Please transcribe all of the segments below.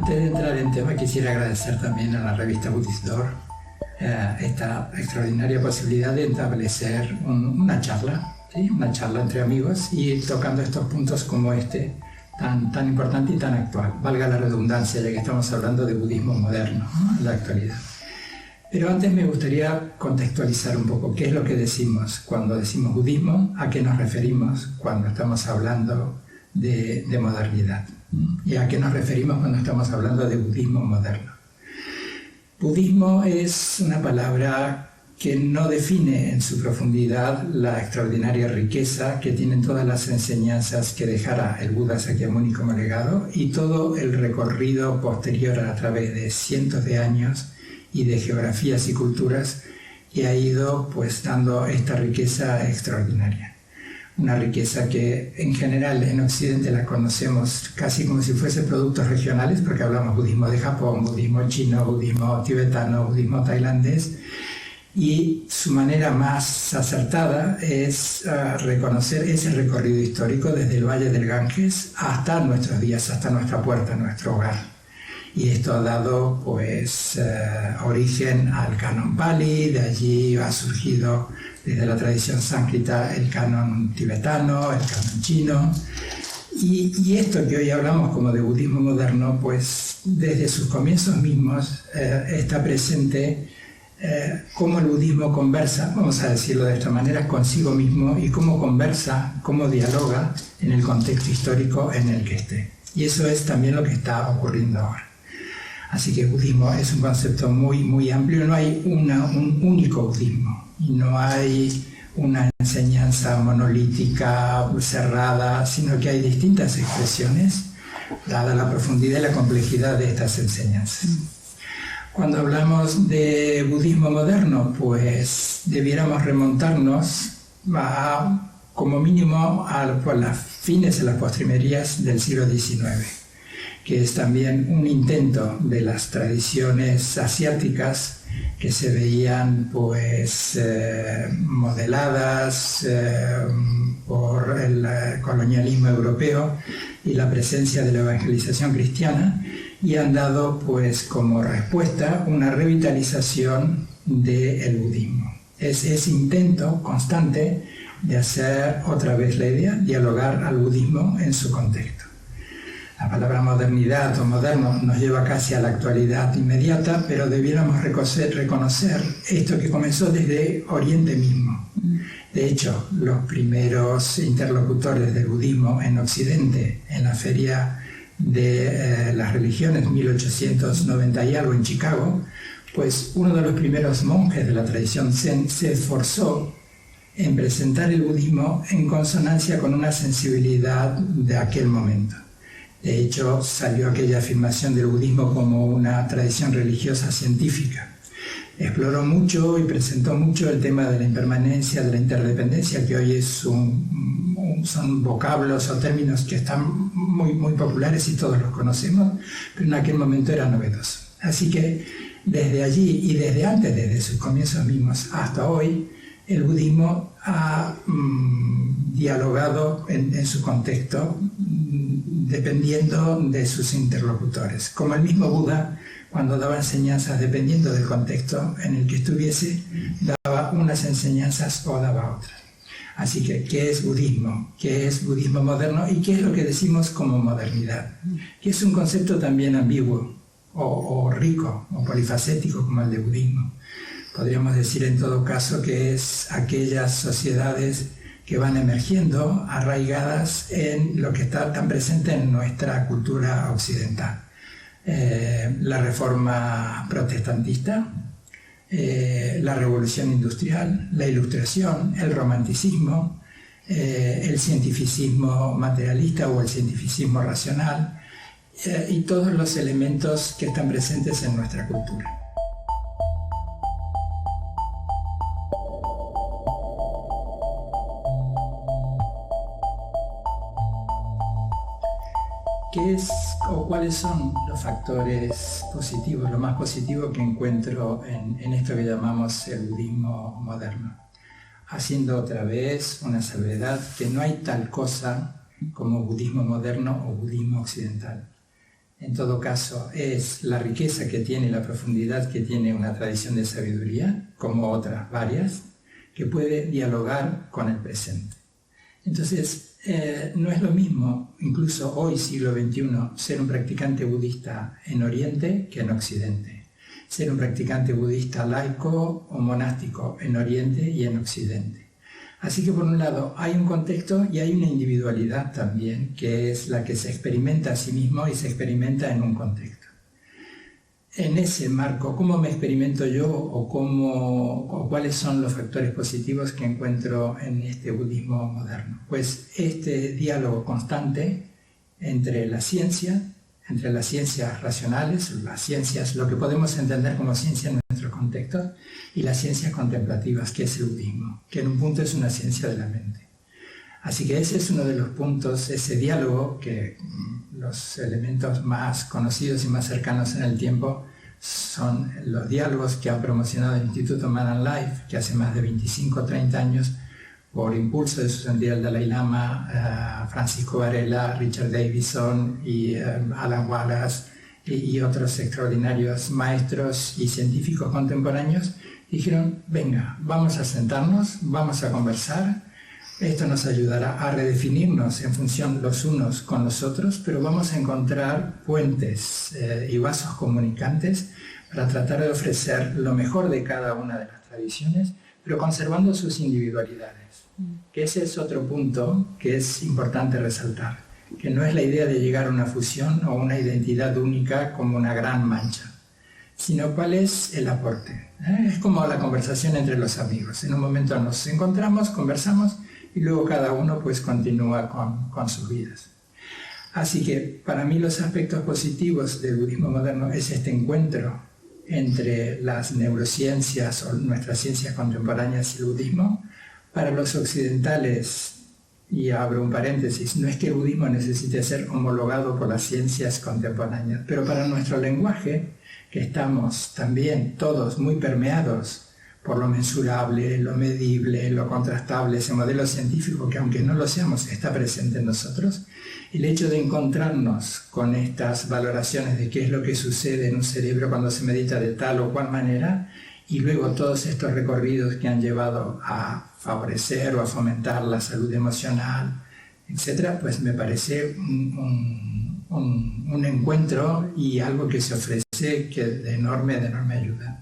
Antes de entrar en tema, quisiera agradecer también a la revista Buddhist Door esta extraordinaria posibilidad de establecer una charla, ¿sí? Una charla entre amigos y tocando estos puntos como este, tan importante y tan actual. Valga la redundancia, ya que estamos hablando de budismo moderno, ¿no? En la actualidad. Pero antes me gustaría contextualizar un poco qué es lo que decimos cuando decimos budismo, a qué nos referimos cuando estamos hablando de modernidad y a qué nos referimos cuando estamos hablando de budismo moderno. Budismo es una palabra que no define en su profundidad la extraordinaria riqueza que tienen todas las enseñanzas que dejara el Buda Sakyamuni como legado y todo el recorrido posterior a través de cientos de años y de geografías y culturas que ha ido pues dando esta riqueza extraordinaria. Una riqueza que en general en Occidente la conocemos casi como si fuesen productos regionales, porque hablamos budismo de Japón, budismo chino, budismo tibetano, budismo tailandés, y su manera más acertada es reconocer ese recorrido histórico desde el Valle del Ganges hasta nuestros días, hasta nuestra puerta, nuestro hogar. Y esto ha dado pues origen al canon Pali, de allí ha surgido desde la tradición sánscrita el canon tibetano, el canon chino, y esto que hoy hablamos como de budismo moderno, pues desde sus comienzos mismos está presente cómo el budismo conversa, vamos a decirlo de esta manera, consigo mismo y cómo conversa, cómo dialoga en el contexto histórico en el que esté. Y eso es también lo que está ocurriendo ahora. Así que el budismo es un concepto muy amplio, no hay un único budismo, y no hay una enseñanza monolítica, cerrada, sino que hay distintas expresiones, dada la profundidad y la complejidad de estas enseñanzas. Cuando hablamos de budismo moderno, pues debiéramos remontarnos como mínimo a las fines de las postrimerías del siglo XIX. Que es también un intento de las tradiciones asiáticas que se veían pues modeladas por el colonialismo europeo y la presencia de la evangelización cristiana, y han dado pues como respuesta una revitalización del budismo. Es ese intento constante de hacer otra vez la idea, dialogar al budismo en su contexto. La palabra modernidad o moderno nos lleva casi a la actualidad inmediata, pero debiéramos reconocer esto que comenzó desde Oriente mismo. De hecho, los primeros interlocutores del budismo en Occidente, en la Feria de las Religiones 1890 y algo en Chicago, pues uno de los primeros monjes de la tradición Zen se esforzó en presentar el budismo en consonancia con una sensibilidad de aquel momento. De hecho, salió aquella afirmación del budismo como una tradición religiosa científica. Exploró mucho y presentó mucho el tema de la impermanencia, de la interdependencia, que hoy son vocablos o términos que están muy populares y todos los conocemos, pero en aquel momento era novedoso. Así que desde allí y desde antes, desde sus comienzos mismos hasta hoy, el budismo ha dialogado en su contexto dependiendo de sus interlocutores. Como el mismo Buda, cuando daba enseñanzas dependiendo del contexto en el que estuviese, daba unas enseñanzas o daba otras. Así que, ¿qué es budismo? ¿Qué es budismo moderno? ¿Y qué es lo que decimos como modernidad? Que es un concepto también ambiguo, o rico, o polifacético como el de budismo. Podríamos decir en todo caso que es aquellas sociedades que van emergiendo, arraigadas en lo que está tan presente en nuestra cultura occidental. La reforma protestantista, la revolución industrial, la ilustración, el romanticismo, el cientificismo materialista o el cientificismo racional, y todos los elementos que están presentes en nuestra cultura. ¿Qué es o cuáles son los factores positivos, lo más positivo que encuentro en esto que llamamos el budismo moderno? Haciendo otra vez una salvedad, que no hay tal cosa como budismo moderno o budismo occidental. en todo caso, es la riqueza que tiene, la profundidad que tiene una tradición de sabiduría, como otras varias, que puede dialogar con el presente. Entonces, no es lo mismo, incluso hoy, siglo XXI, ser un practicante budista en Oriente que en Occidente. Ser un practicante budista laico o monástico en Oriente y en Occidente. Así que por un lado hay un contexto y hay una individualidad también, que es la que se experimenta a sí mismo y se experimenta en un contexto. En ese marco, ¿cómo me experimento yo o cuáles son los factores positivos que encuentro en este budismo moderno? Pues este diálogo constante entre la ciencia, entre las ciencias racionales, las ciencias, lo que podemos entender como ciencia en nuestro contexto, y las ciencias contemplativas, que es el budismo, que en un punto es una ciencia de la mente. Así que ese es uno de los puntos, ese diálogo, que los elementos más conocidos y más cercanos en el tiempo son los diálogos que ha promocionado el Instituto Man and Life, que hace más de 25 o 30 años, por impulso de su santidad el Dalai Lama, Francisco Varela, Richard Davidson y Alan Wallace y otros extraordinarios maestros y científicos contemporáneos, dijeron, venga, vamos a sentarnos, vamos a conversar, esto nos ayudará a redefinirnos en función los unos con los otros, pero vamos a encontrar puentes y vasos comunicantes para tratar de ofrecer lo mejor de cada una de las tradiciones, pero conservando sus individualidades. Que ese es otro punto que es importante resaltar, que no es la idea de llegar a una fusión o una identidad única como una gran mancha, sino cuál es el aporte. Es como la conversación entre los amigos. En un momento nos encontramos, conversamos y luego cada uno pues continúa con sus vidas. Así que para mí los aspectos positivos del budismo moderno es este encuentro entre las neurociencias o nuestras ciencias contemporáneas y el budismo. Para los occidentales, y abro un paréntesis, no es que el budismo necesite ser homologado por las ciencias contemporáneas, pero para nuestro lenguaje, que estamos también todos muy permeados por lo mensurable, lo medible, lo contrastable, ese modelo científico que aunque no lo seamos está presente en nosotros, el hecho de encontrarnos con estas valoraciones de qué es lo que sucede en un cerebro cuando se medita de tal o cual manera, y luego todos estos recorridos que han llevado a favorecer o a fomentar la salud emocional, etc., pues me parece un encuentro y algo que se ofrece que de enorme ayuda.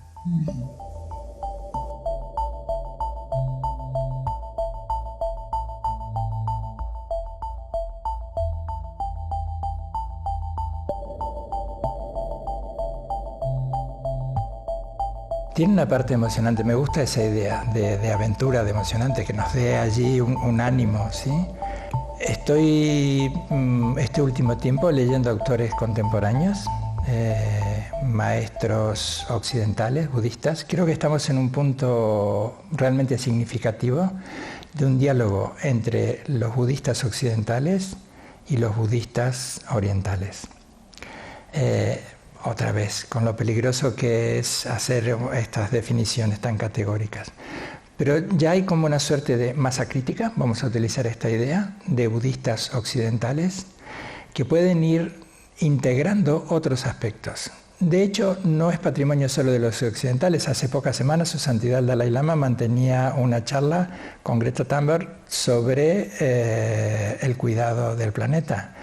Tiene una parte emocionante, me gusta esa idea de aventura, de emocionante, que nos dé allí un ánimo, ¿sí? Estoy este último tiempo leyendo autores contemporáneos, maestros occidentales, budistas. Creo que estamos en un punto realmente significativo de un diálogo entre los budistas occidentales y los budistas orientales. Otra vez, con lo peligroso que es hacer estas definiciones tan categóricas. Pero ya hay como una suerte de masa crítica, vamos a utilizar esta idea, de budistas occidentales que pueden ir integrando otros aspectos. De hecho, no es patrimonio solo de los occidentales. Hace pocas semanas su santidad el Dalai Lama mantenía una charla con Greta Thunberg sobre el cuidado del planeta.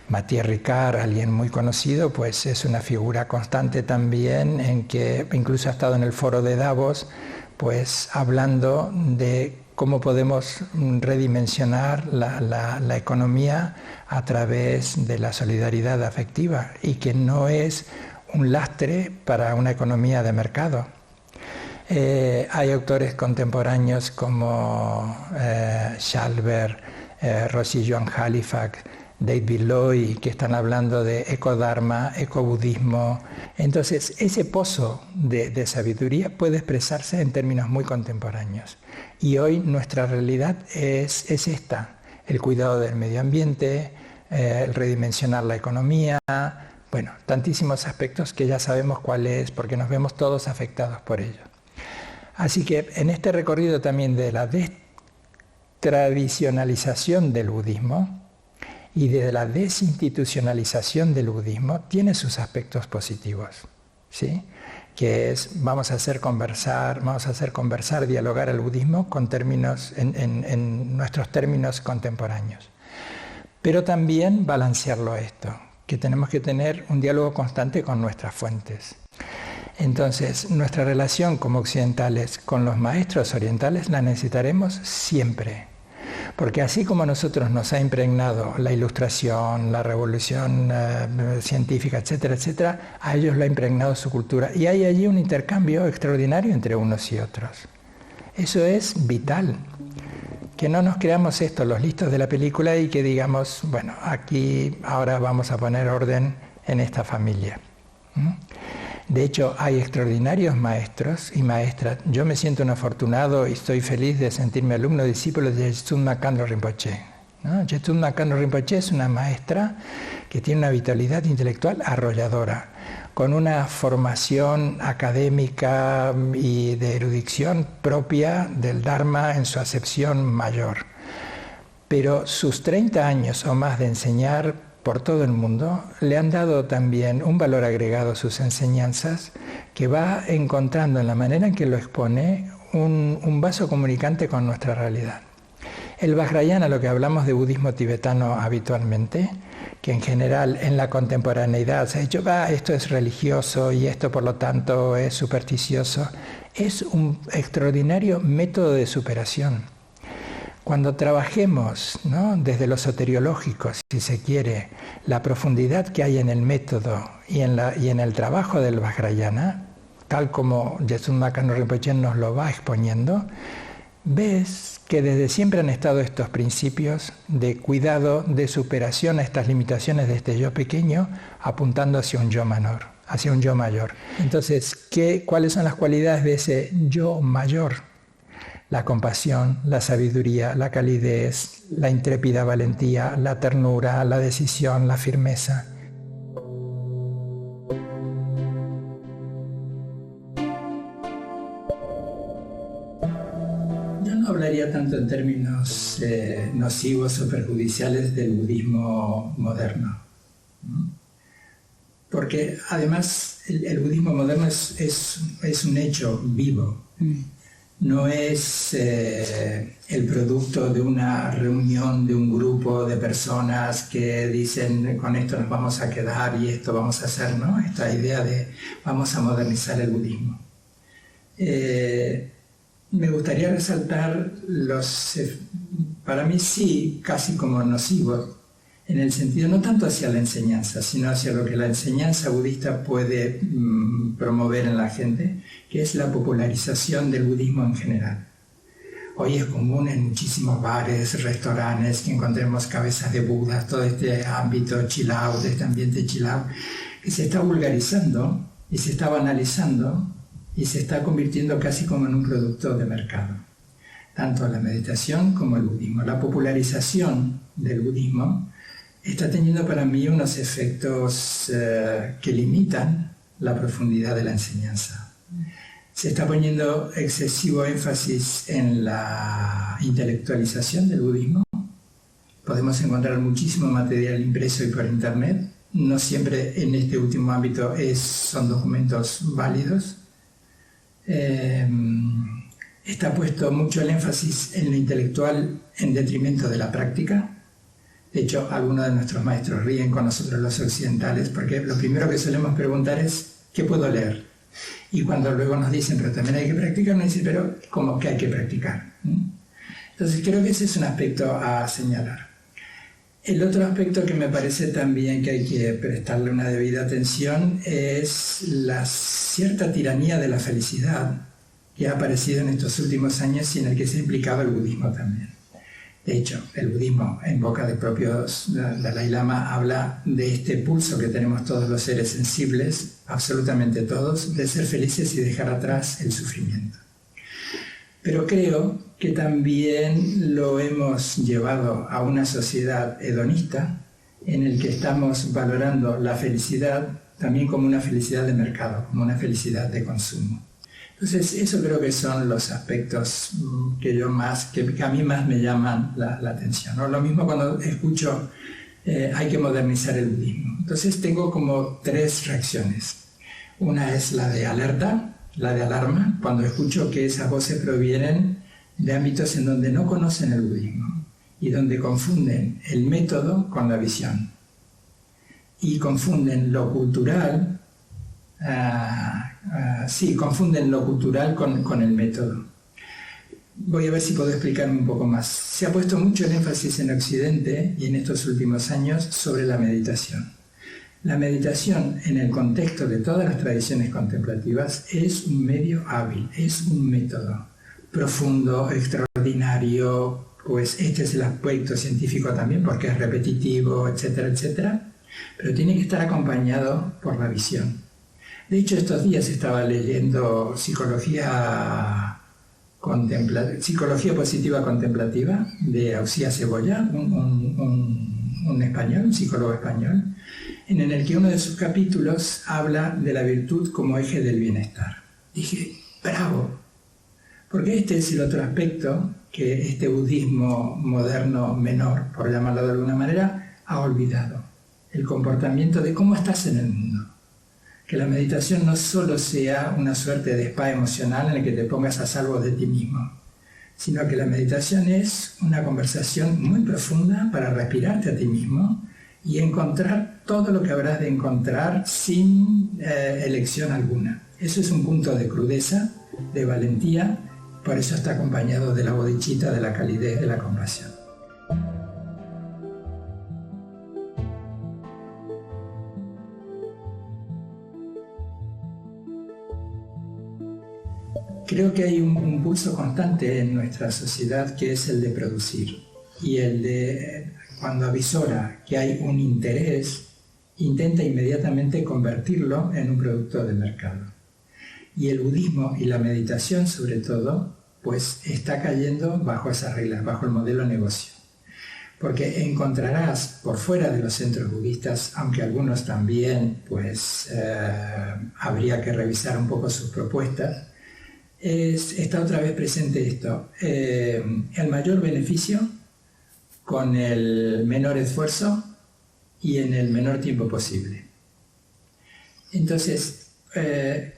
Matías Ricard, alguien muy conocido, pues es una figura constante también en que incluso ha estado en el foro de Davos, pues hablando de cómo podemos redimensionar la economía a través de la solidaridad afectiva y que no es un lastre para una economía de mercado. Hay autores contemporáneos como Schalberg, Roshi Joan Halifax, David Loy, que están hablando de ecodharma, ecobudismo. Entonces, ese pozo de sabiduría puede expresarse en términos muy contemporáneos. Y hoy nuestra realidad es esta, el cuidado del medio ambiente, el redimensionar la economía, bueno, tantísimos aspectos que ya sabemos cuál es, porque nos vemos todos afectados por ello. Así que en este recorrido también de la destradicionalización del budismo, y de la desinstitucionalización del budismo tiene sus aspectos positivos, ¿sí? Que es, vamos a hacer conversar, dialogar al budismo con términos, en nuestros términos contemporáneos. Pero también balancearlo a esto, que tenemos que tener un diálogo constante con nuestras fuentes. Entonces, nuestra relación como occidentales con los maestros orientales la necesitaremos siempre. Porque así como a nosotros nos ha impregnado la ilustración, la revolución científica, etcétera, etcétera, a ellos lo ha impregnado su cultura. Y hay allí un intercambio extraordinario entre unos y otros. Eso es vital. Que no nos creamos esto, los listos de la película, y que digamos, bueno, aquí ahora vamos a poner orden en esta familia. De hecho, hay extraordinarios maestros y maestras. Yo me siento un afortunado y estoy feliz de sentirme alumno discípulo de Jetsunma Khandro Rinpoche, ¿no? Jetsunma Khandro Rinpoche es una maestra que tiene una vitalidad intelectual arrolladora, con una formación académica y de erudición propia del Dharma en su acepción mayor. Pero sus 30 años o más de enseñar por todo el mundo le han dado también un valor agregado a sus enseñanzas, que va encontrando en la manera en que lo expone un vaso comunicante con nuestra realidad. El Vajrayana, lo que hablamos de budismo tibetano habitualmente, que en general en la contemporaneidad se ha dicho, esto es religioso y esto por lo tanto es supersticioso, es un extraordinario método de superación. Cuando trabajemos, ¿no?, desde lo soteriológico, si se quiere, la profundidad que hay en el método y en el trabajo del Vajrayana, tal como Jetsunma Khandro Rinpoche nos lo va exponiendo, ves que desde siempre han estado estos principios de cuidado, de superación a estas limitaciones de este yo pequeño, apuntando hacia un yo menor, hacia un yo mayor. Entonces, ¿cuáles son las cualidades de ese yo mayor? La compasión, la sabiduría, la calidez, la intrépida valentía, la ternura, la decisión, la firmeza. Yo no hablaría tanto en términos nocivos o perjudiciales del budismo moderno, ¿no? Porque además el budismo moderno es un hecho vivo. No es el producto de una reunión de un grupo de personas que dicen con esto nos vamos a quedar y esto vamos a hacer, ¿no? Esta idea de vamos a modernizar el budismo. Me gustaría resaltar para mí sí, casi como nocivos, en el sentido no tanto hacia la enseñanza, sino hacia lo que la enseñanza budista puede promover en la gente, que es la popularización del budismo en general. Hoy es común en muchísimos bares, restaurantes, que encontremos cabezas de Budas, todo este ámbito chill out, este ambiente chill out, que se está vulgarizando y se está banalizando y se está convirtiendo casi como en un producto de mercado. Tanto la meditación como el budismo. La popularización del budismo está teniendo para mí unos efectos que limitan la profundidad de la enseñanza. Se está poniendo excesivo énfasis en la intelectualización del budismo. Podemos encontrar muchísimo material impreso y por internet. No siempre en este último ámbito son documentos válidos. Está puesto mucho el énfasis en lo intelectual en detrimento de la práctica. De hecho, algunos de nuestros maestros ríen con nosotros los occidentales porque lo primero que solemos preguntar es ¿qué puedo leer? Y cuando luego nos dicen, pero también hay que practicar, nos dicen, pero ¿cómo que hay que practicar? Entonces creo que ese es un aspecto a señalar. El otro aspecto que me parece también que hay que prestarle una debida atención es la cierta tiranía de la felicidad que ha aparecido en estos últimos años y en el que se ha implicado el budismo también. De hecho, el budismo, en boca del propio Dalai Lama, habla de este pulso que tenemos todos los seres sensibles, absolutamente todos, de ser felices y dejar atrás el sufrimiento. Pero creo que también lo hemos llevado a una sociedad hedonista en el que estamos valorando la felicidad también como una felicidad de mercado, como una felicidad de consumo. Entonces, eso creo que son los aspectos que a mí más me llaman la atención, ¿no? Lo mismo cuando escucho hay que modernizar el budismo. Entonces tengo como tres reacciones. Una es la de alerta, la de alarma, cuando escucho que esas voces provienen de ámbitos en donde no conocen el budismo y donde confunden el método con la visión y confunden lo cultural, confunden lo cultural con el método. Voy a ver si puedo explicarme un poco más. Se ha puesto mucho el énfasis en Occidente y en estos últimos años sobre la meditación. La meditación, en el contexto de todas las tradiciones contemplativas, es un medio hábil, es un método profundo, extraordinario, pues este es el aspecto científico también, porque es repetitivo, etcétera, etcétera, pero tiene que estar acompañado por la visión. De hecho, estos días estaba leyendo Psicología Positiva Contemplativa de Auxía Cebolla, un español, un psicólogo español, en el que uno de sus capítulos habla de la virtud como eje del bienestar. Dije, bravo, porque este es el otro aspecto que este budismo moderno menor, por llamarlo de alguna manera, ha olvidado. El comportamiento de cómo estás en el mundo. Que la meditación no solo sea una suerte de spa emocional en el que te pongas a salvo de ti mismo, sino que la meditación es una conversación muy profunda para respirarte a ti mismo y encontrar todo lo que habrás de encontrar sin elección alguna. Eso es un punto de crudeza, de valentía, por eso está acompañado de la bodhicitta, de la calidez, de la compasión. Creo que hay un pulso constante en nuestra sociedad que es el de producir y el de, cuando avisora que hay un interés, intenta inmediatamente convertirlo en un producto de mercado. Y el budismo y la meditación sobre todo, pues está cayendo bajo esas reglas, bajo el modelo negocio. Porque encontrarás por fuera de los centros budistas, aunque algunos también, pues habría que revisar un poco sus propuestas, está otra vez presente esto, el mayor beneficio con el menor esfuerzo y en el menor tiempo posible. Entonces,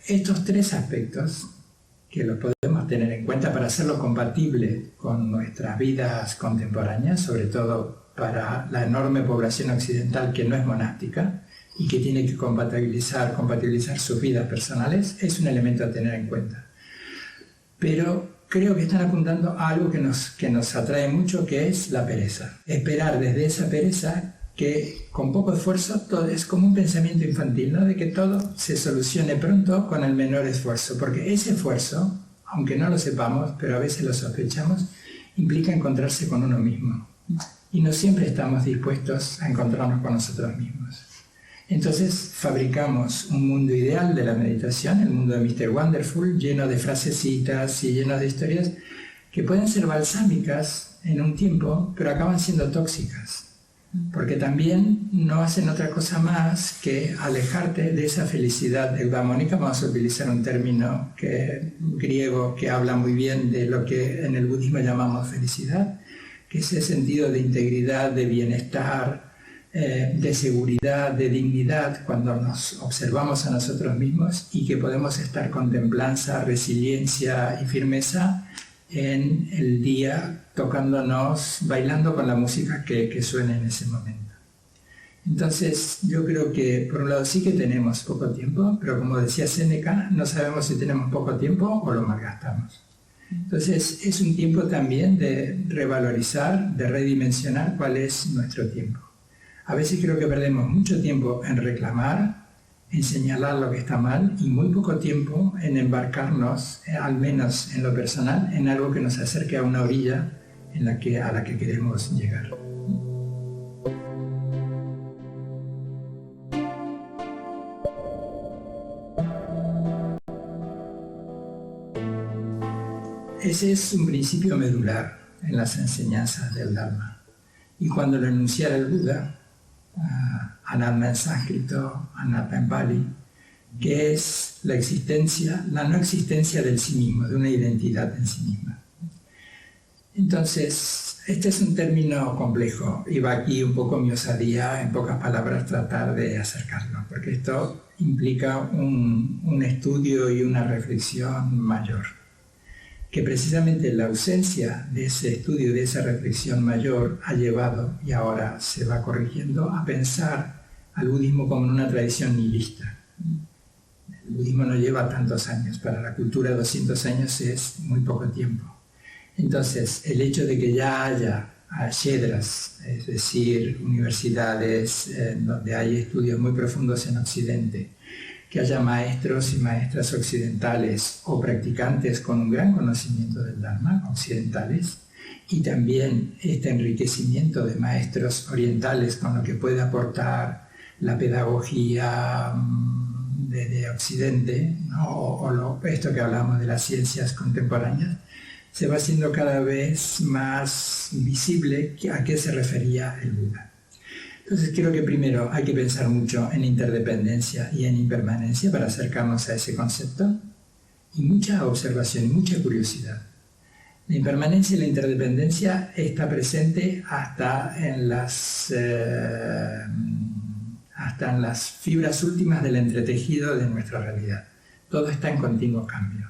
estos tres aspectos que los podemos tener en cuenta para hacerlo compatible con nuestras vidas contemporáneas, sobre todo para la enorme población occidental que no es monástica y que tiene que compatibilizar sus vidas personales, es un elemento a tener en cuenta. Pero creo que están apuntando a algo que nos atrae mucho, que es la pereza. Esperar desde esa pereza que con poco esfuerzo todo es como un pensamiento infantil, ¿no? De que todo se solucione pronto con el menor esfuerzo, porque ese esfuerzo, aunque no lo sepamos, pero a veces lo sospechamos, implica encontrarse con uno mismo. Y no siempre estamos dispuestos a encontrarnos con nosotros mismos. Entonces fabricamos un mundo ideal de la meditación, el mundo de Mr. Wonderful, lleno de frasecitas y lleno de historias que pueden ser balsámicas en un tiempo, pero acaban siendo tóxicas, porque también no hacen otra cosa más que alejarte de esa felicidad eudamónica. Vamos a utilizar un término griego que habla muy bien de lo que en el budismo llamamos felicidad, que es ese sentido de integridad, de bienestar, de seguridad, de dignidad, cuando nos observamos a nosotros mismos y que podemos estar con templanza, resiliencia y firmeza en el día, tocándonos, bailando con la música que suene en ese momento. Entonces yo creo que por un lado sí que tenemos poco tiempo, pero como decía Séneca, no sabemos si tenemos poco tiempo o lo malgastamos. Entonces es un tiempo también de revalorizar, de redimensionar cuál es nuestro tiempo. A veces creo que perdemos mucho tiempo en reclamar, en señalar lo que está mal y muy poco tiempo en embarcarnos, al menos en lo personal, en algo que nos acerque a una orilla a la que queremos llegar. Ese es un principio medular en las enseñanzas del Dharma. Y cuando lo enunciara el Buda, Anatma en sánscrito, Anatma en pali, que es la no existencia del sí mismo, de una identidad en sí misma. Entonces, este es un término complejo y va aquí un poco mi osadía, en pocas palabras, tratar de acercarlo, porque esto implica un estudio y una reflexión mayor. Que precisamente la ausencia de ese estudio, de esa reflexión mayor, ha llevado, y ahora se va corrigiendo, a pensar al budismo como en una tradición nihilista. El budismo no lleva tantos años, para la cultura 200 años es muy poco tiempo. Entonces, el hecho de que ya haya ashedras, es decir, universidades donde hay estudios muy profundos en Occidente, que haya maestros y maestras occidentales o practicantes con un gran conocimiento del Dharma, occidentales, y también este enriquecimiento de maestros orientales con lo que puede aportar la pedagogía de Occidente, ¿no? o esto que hablamos de las ciencias contemporáneas, se va haciendo cada vez más visible a qué se refería el Buda. Entonces creo que primero hay que pensar mucho en interdependencia y en impermanencia para acercarnos a ese concepto, y mucha observación y mucha curiosidad. La impermanencia y la interdependencia está presente hasta en las fibras últimas del entretejido de nuestra realidad. Todo está en continuo cambio.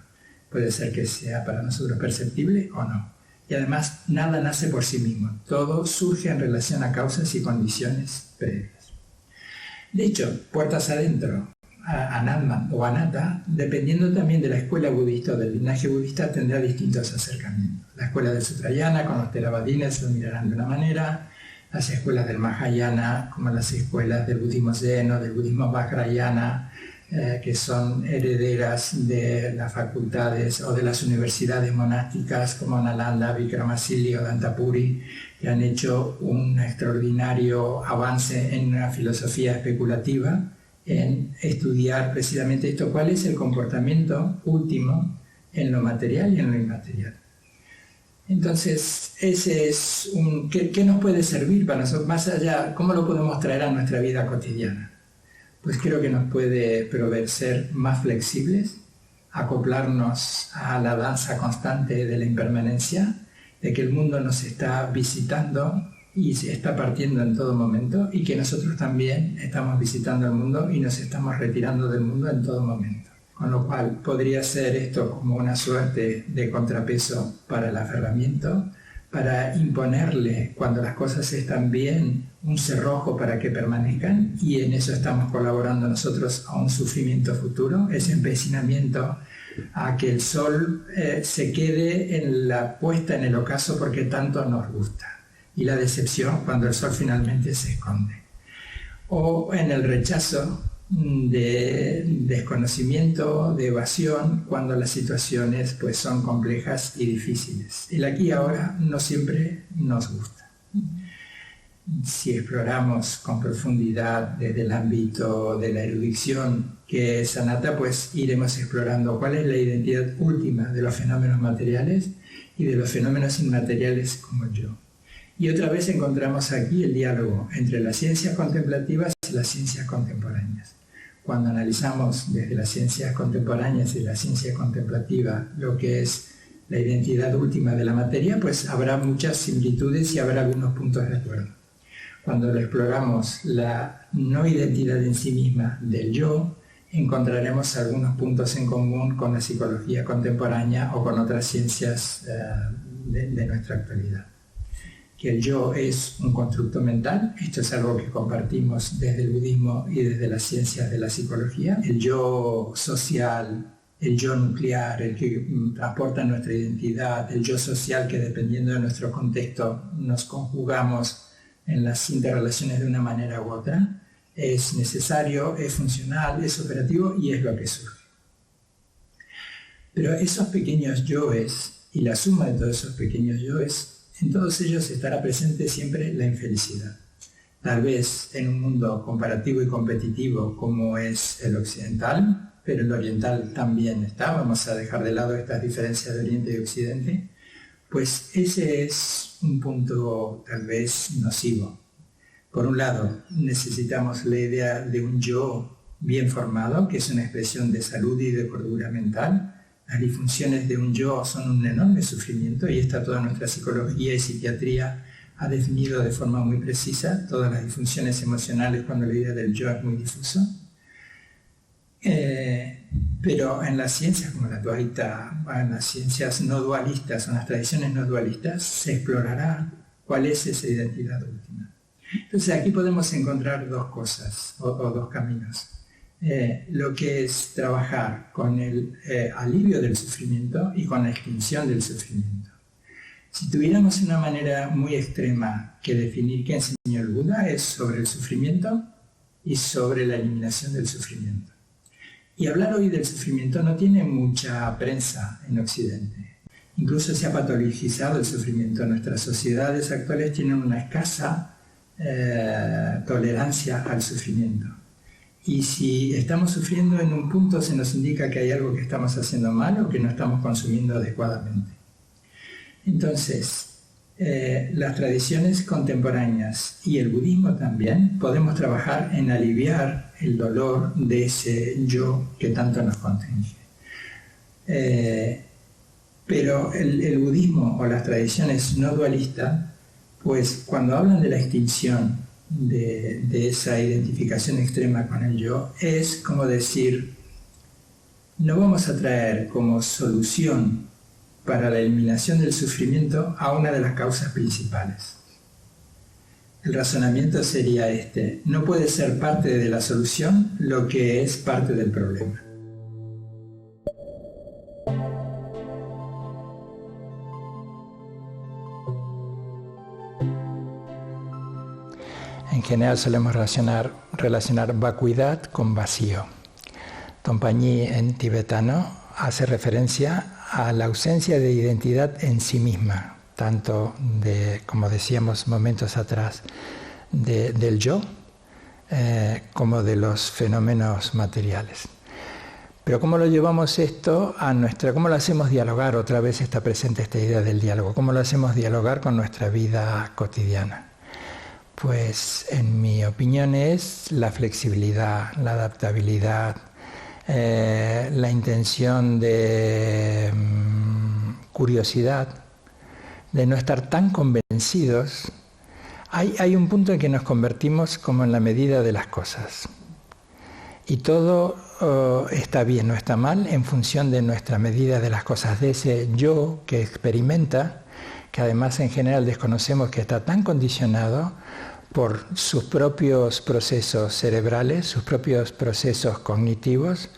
Puede ser que sea para nosotros perceptible o no. Y además, nada nace por sí mismo. Todo surge en relación a causas y condiciones previas. De hecho, puertas adentro, Anatman o Anatta, dependiendo también de la escuela budista o del linaje budista, tendrá distintos acercamientos. La escuela del Sutrayana, con los Theravadines, lo mirarán de una manera. Las escuelas del Mahayana, como las escuelas del budismo Zen o del budismo Vajrayana, que son herederas de las facultades o de las universidades monásticas como Nalanda, Vikramasili o Dantapuri, que han hecho un extraordinario avance en una filosofía especulativa, en estudiar precisamente esto, cuál es el comportamiento último en lo material y en lo inmaterial. Entonces, ese es ¿qué nos puede servir para nosotros? Más allá, ¿cómo lo podemos traer a nuestra vida cotidiana? Pues creo que nos puede proveer ser más flexibles, acoplarnos a la danza constante de la impermanencia, de que el mundo nos está visitando y se está partiendo en todo momento, y que nosotros también estamos visitando el mundo y nos estamos retirando del mundo en todo momento. Con lo cual podría ser esto como una suerte de contrapeso para el aferramiento, para imponerle, cuando las cosas están bien, un cerrojo para que permanezcan, y en eso estamos colaborando nosotros a un sufrimiento futuro, ese empecinamiento a que el sol se quede en la puesta en el ocaso porque tanto nos gusta, y la decepción cuando el sol finalmente se esconde, o en el rechazo de desconocimiento, de evasión, cuando las situaciones pues son complejas y difíciles. El aquí y ahora no siempre nos gusta. Si exploramos con profundidad desde el ámbito de la erudición que es Anatta, pues iremos explorando cuál es la identidad última de los fenómenos materiales y de los fenómenos inmateriales como el yo. Y otra vez encontramos aquí el diálogo entre las ciencias contemplativas y las ciencias contemporáneas. Cuando analizamos desde las ciencias contemporáneas y la ciencia contemplativa lo que es la identidad última de la materia, pues habrá muchas similitudes y habrá algunos puntos de acuerdo. Cuando lo exploramos la no identidad en sí misma del yo, encontraremos algunos puntos en común con la psicología contemporánea o con otras ciencias de nuestra actualidad. Que el yo es un constructo mental, esto es algo que compartimos desde el budismo y desde las ciencias de la psicología. El yo social, el yo nuclear, el que transporta nuestra identidad, el yo social que dependiendo de nuestro contexto nos conjugamos en las interrelaciones de una manera u otra, es necesario, es funcional, es operativo y es lo que surge. Pero esos pequeños yoes y la suma de todos esos pequeños yoes, en todos ellos estará presente siempre la infelicidad. Tal vez en un mundo comparativo y competitivo como es el occidental, pero el oriental también está, vamos a dejar de lado estas diferencias de Oriente y Occidente, pues ese es un punto tal vez nocivo. Por un lado, necesitamos la idea de un yo bien formado, que es una expresión de salud y de cordura mental, Las disfunciones de un yo son un enorme sufrimiento y esta toda nuestra psicología y psiquiatría ha definido de forma muy precisa todas las disfunciones emocionales cuando la idea del yo es muy difuso. Pero en las ciencias como la Dvaita, en las ciencias no dualistas o en las tradiciones no dualistas, se explorará cuál es esa identidad última. Entonces aquí podemos encontrar dos cosas o dos caminos. Lo que es trabajar con el alivio del sufrimiento y con la extinción del sufrimiento. Si tuviéramos una manera muy extrema que definir qué enseñó el Buda, es sobre el sufrimiento y sobre la eliminación del sufrimiento. Y hablar hoy del sufrimiento no tiene mucha prensa en Occidente. Incluso se ha patologizado el sufrimiento. Nuestras sociedades actuales tienen una escasa tolerancia al sufrimiento. Y si estamos sufriendo en un punto, se nos indica que hay algo que estamos haciendo mal o que no estamos consumiendo adecuadamente. Entonces, las tradiciones contemporáneas y el budismo también podemos trabajar en aliviar el dolor de ese yo que tanto nos constringe. Pero el budismo o las tradiciones no dualistas, pues cuando hablan de la extinción de esa identificación extrema con el yo, es como decir, no vamos a traer como solución para la eliminación del sufrimiento a una de las causas principales. El razonamiento sería este: no puede ser parte de la solución lo que es parte del problema. En general solemos relacionar vacuidad con vacío. Tongpa-Nyi en tibetano hace referencia a la ausencia de identidad en sí misma, tanto de, como decíamos momentos atrás, del yo, como de los fenómenos materiales. Pero ¿cómo lo llevamos esto a cómo lo hacemos dialogar? Otra vez está presente esta idea del diálogo. ¿Cómo lo hacemos dialogar con nuestra vida cotidiana? Pues en mi opinión es la flexibilidad, la adaptabilidad, la intención de curiosidad, de no estar tan convencidos. Hay un punto en que nos convertimos como en la medida de las cosas. Y todo está bien o está mal en función de nuestra medida de las cosas, de ese yo que experimenta, que además en general desconocemos, que está tan condicionado por sus propios procesos cerebrales, sus propios procesos cognitivos,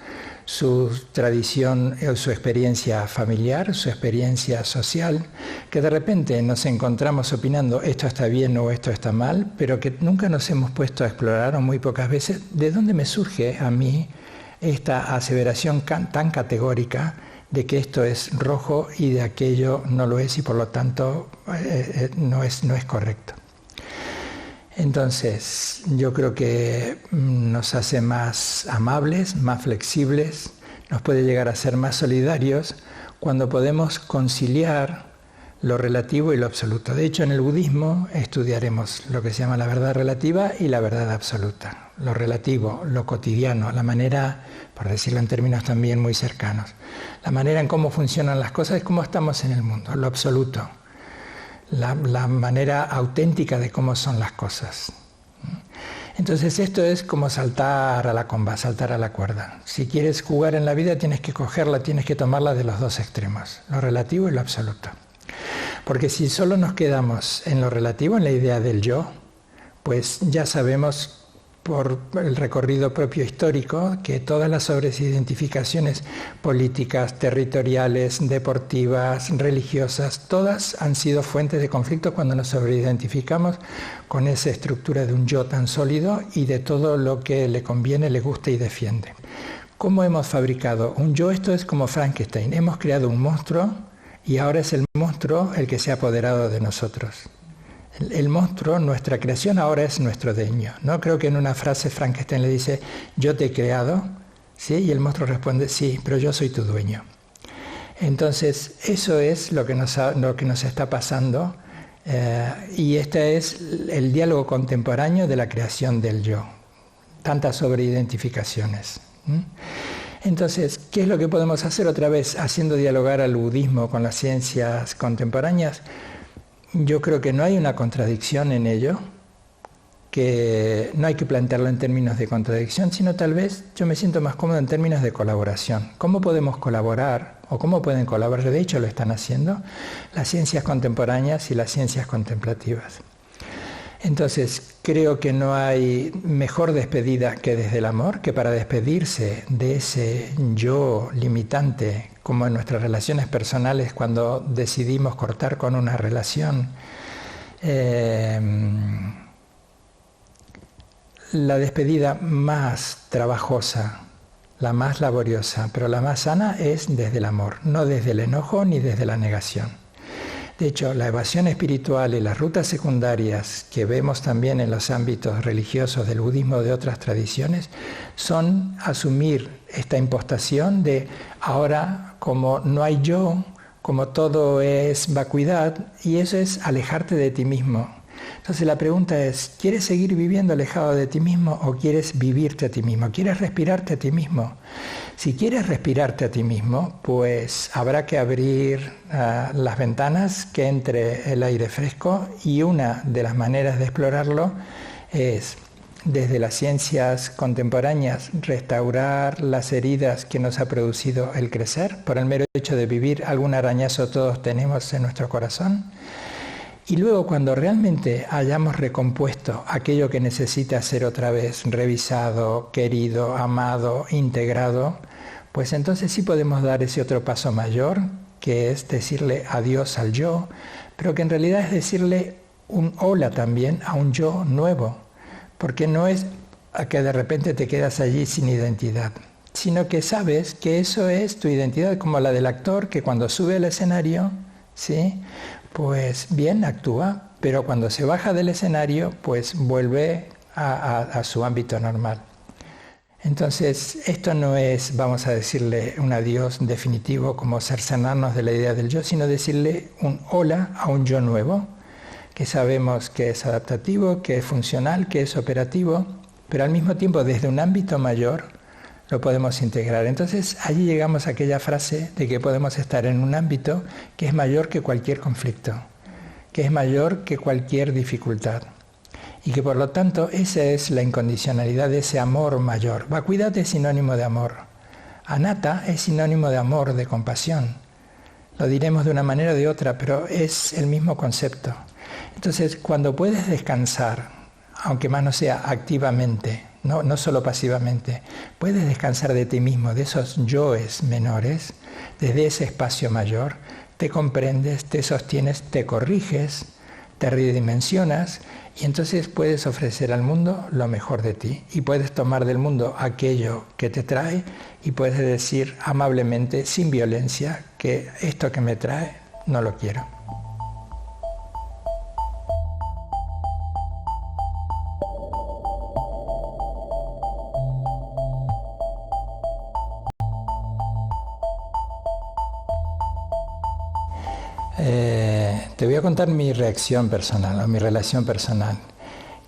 su tradición, su experiencia familiar, su experiencia social, que de repente nos encontramos opinando esto está bien o esto está mal, pero que nunca nos hemos puesto a explorar, o muy pocas veces, de dónde me surge a mí esta aseveración tan categórica de que esto es rojo y de aquello no lo es y por lo tanto no es correcto. Entonces, yo creo que nos hace más amables, más flexibles, nos puede llegar a ser más solidarios cuando podemos conciliar lo relativo y lo absoluto. De hecho, en el budismo estudiaremos lo que se llama la verdad relativa y la verdad absoluta. Lo relativo, lo cotidiano, la manera, por decirlo en términos también muy cercanos, la manera en cómo funcionan las cosas es cómo estamos en el mundo, lo absoluto. La manera auténtica de cómo son las cosas. Entonces esto es como saltar a la comba, saltar a la cuerda. Si quieres jugar en la vida tienes que cogerla, tienes que tomarla de los dos extremos, lo relativo y lo absoluto. Porque si solo nos quedamos en lo relativo, en la idea del yo, pues ya sabemos por el recorrido propio histórico que todas las sobreidentificaciones políticas, territoriales, deportivas, religiosas, todas han sido fuentes de conflicto cuando nos sobreidentificamos con esa estructura de un yo tan sólido y de todo lo que le conviene, le gusta y defiende. ¿Cómo hemos fabricado un yo? Esto es como Frankenstein. Hemos creado un monstruo y ahora es el monstruo el que se ha apoderado de nosotros. El monstruo, nuestra creación, ahora es nuestro dueño, ¿no? Creo que en una frase Frankenstein le dice, yo te he creado, ¿sí? Y el monstruo responde, sí, pero yo soy tu dueño. Entonces, eso es lo que nos está pasando y este es el diálogo contemporáneo de la creación del yo. Tantas sobreidentificaciones. Entonces, ¿qué es lo que podemos hacer otra vez haciendo dialogar al budismo con las ciencias contemporáneas? Yo creo que no hay una contradicción en ello, que no hay que plantearlo en términos de contradicción, sino tal vez yo me siento más cómodo en términos de colaboración. ¿Cómo podemos colaborar o cómo pueden colaborar? De hecho lo están haciendo las ciencias contemporáneas y las ciencias contemplativas. Entonces, creo que no hay mejor despedida que desde el amor, que para despedirse de ese yo limitante, como en nuestras relaciones personales, cuando decidimos cortar con una relación, la despedida más trabajosa, la más laboriosa, pero la más sana es desde el amor, no desde el enojo ni desde la negación. De hecho, la evasión espiritual y las rutas secundarias que vemos también en los ámbitos religiosos del budismo o de otras tradiciones son asumir esta impostación de ahora como no hay yo, como todo es vacuidad, y eso es alejarte de ti mismo. Entonces la pregunta es, ¿quieres seguir viviendo alejado de ti mismo o quieres vivirte a ti mismo? ¿Quieres respirarte a ti mismo? Si quieres respirarte a ti mismo, pues habrá que abrir las ventanas, que entre el aire fresco, y una de las maneras de explorarlo es, desde las ciencias contemporáneas, restaurar las heridas que nos ha producido el crecer. Por el mero hecho de vivir, algún arañazo todos tenemos en nuestro corazón. Y luego, cuando realmente hayamos recompuesto aquello que necesita ser otra vez revisado, querido, amado, integrado, pues entonces sí podemos dar ese otro paso mayor, que es decirle adiós al yo, pero que en realidad es decirle un hola también a un yo nuevo, porque no es a que de repente te quedas allí sin identidad, sino que sabes que eso es tu identidad, como la del actor que cuando sube al escenario, ¿sí?, pues bien, actúa, pero cuando se baja del escenario, pues vuelve a su ámbito normal. Entonces, esto no es, vamos a decirle, un adiós definitivo como cercenarnos de la idea del yo, sino decirle un hola a un yo nuevo, que sabemos que es adaptativo, que es funcional, que es operativo, pero al mismo tiempo desde un ámbito mayor lo podemos integrar. Entonces allí llegamos a aquella frase de que podemos estar en un ámbito que es mayor que cualquier conflicto, que es mayor que cualquier dificultad. Y que por lo tanto esa es la incondicionalidad de ese amor mayor. Vacuidad es sinónimo de amor. Anatta es sinónimo de amor, de compasión. Lo diremos de una manera o de otra, pero es el mismo concepto. Entonces, cuando puedes descansar, aunque más no sea activamente, no solo pasivamente, puedes descansar de ti mismo, de esos yoes menores, desde ese espacio mayor, te comprendes, te sostienes, te corriges, te redimensionas y entonces puedes ofrecer al mundo lo mejor de ti y puedes tomar del mundo aquello que te trae y puedes decir amablemente, sin violencia, que esto que me trae no lo quiero. Te voy a contar mi reacción personal o mi relación personal,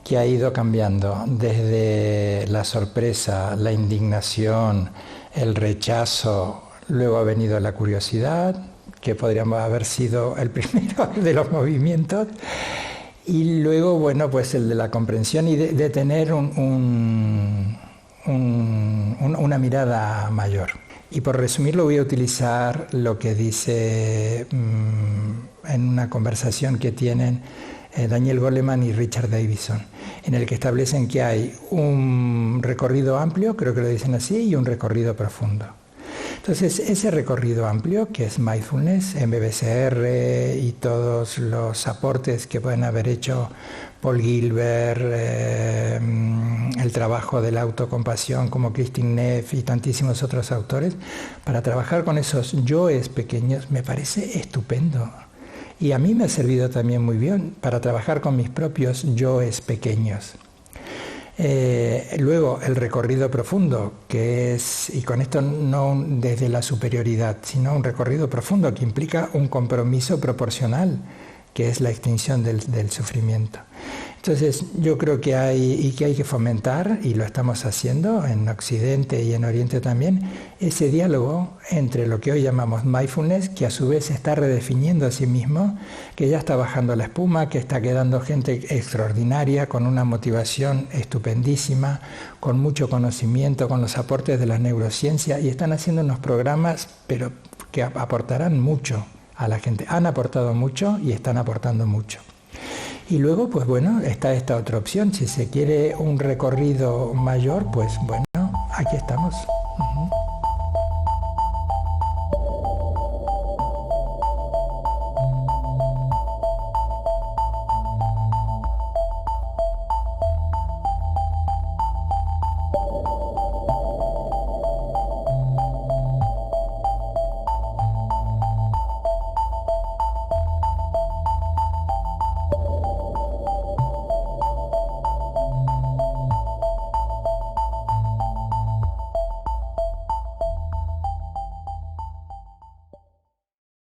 que ha ido cambiando desde la sorpresa, la indignación, el rechazo, luego ha venido la curiosidad, que podríamos haber sido el primero de los movimientos, y luego, bueno, pues el de la comprensión y de tener una mirada mayor. Y por resumirlo voy a utilizar lo que dice en una conversación que tienen Daniel Goleman y Richard Davidson, en el que establecen que hay un recorrido amplio, creo que lo dicen así, y un recorrido profundo. Entonces, ese recorrido amplio, que es mindfulness, MBSR y todos los aportes que pueden haber hecho Paul Gilbert, el trabajo de la autocompasión como Kristin Neff y tantísimos otros autores, para trabajar con esos yoes pequeños me parece estupendo. Y a mí me ha servido también muy bien para trabajar con mis propios yoes pequeños. Luego el recorrido profundo, que es, y con esto no desde la superioridad, sino un recorrido profundo que implica un compromiso proporcional, que es la extinción del sufrimiento. Entonces yo creo que hay que fomentar, y lo estamos haciendo en Occidente y en Oriente también, ese diálogo entre lo que hoy llamamos mindfulness, que a su vez se está redefiniendo a sí mismo, que ya está bajando la espuma, que está quedando gente extraordinaria, con una motivación estupendísima, con mucho conocimiento, con los aportes de la neurociencia, y están haciendo unos programas, pero que aportarán mucho a la gente. Han aportado mucho y están aportando mucho. Y luego, pues bueno, está esta otra opción. Si se quiere un recorrido mayor, pues bueno, aquí estamos.